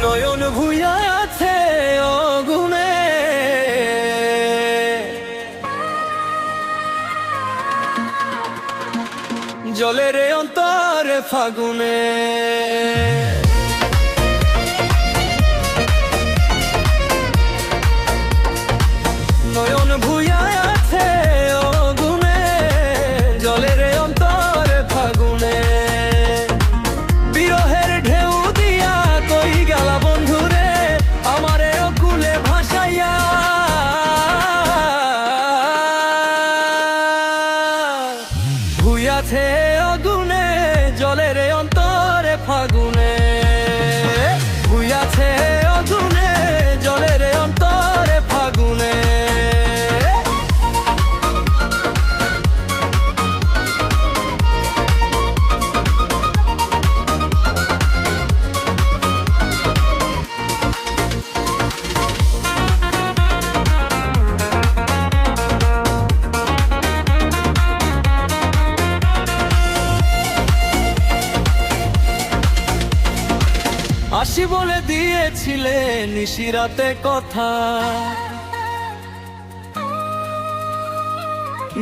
নয়ন ভুইয়া আছে অগুনে, জলের অন্তরে ফাগুনে। নয়ন ভুইয়া আছে অগুনে, জলের অন্তরে ফাগুনে। বিরহের ঢেউ দিয়া কই গেলা বন্ধুরে, আমারে অকুলে ভাসাইয়া। ভুইয়াছে অগুনে, জলের অন্তরে ফাগুনে। ভুইয়াছে অগুনে, জলের অন্তরে ফাগুনে। আসি বলে দিয়েছিলে নিশিরাতে কথা,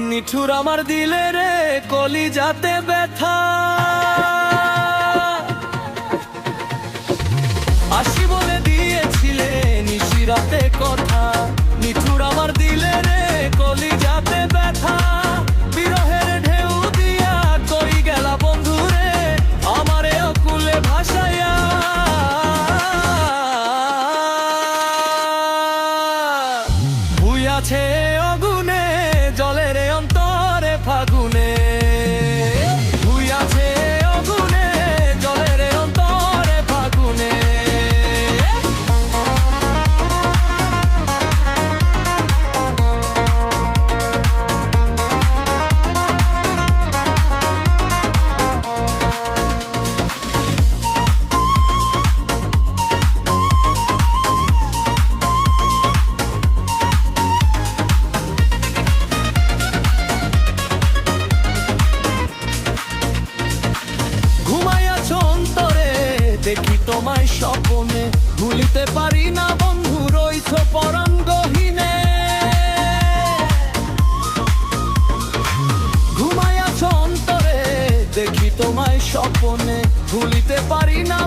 নিঠুর আমার দিলে রে কলিজাতে ব্যথা। আসি বলে দিয়েছিলে নিশিরাতে কথা, নিঠুর আমার দিলে রে কলিজাতে ব্যথা। বিরহের ঢেউ দিয়া কই গেলা বন্ধুরে, আমারে অকুলে ভাসাইয়া। ভুইয়াছে অগুনে, জলের অন্তরে ফাগুনে। ভুইয়াছে অগুনে, জলের অন্তরে ফাগুনে। দেখি তোমায় স্বপ্নে, ভুলিতে পারি না বন্ধু রইছো পরাণ গহীনে। ঘুমাইয়াছ অন্তরে, দেখি তোমায় স্বপ্নে, ভুলিতে পারি না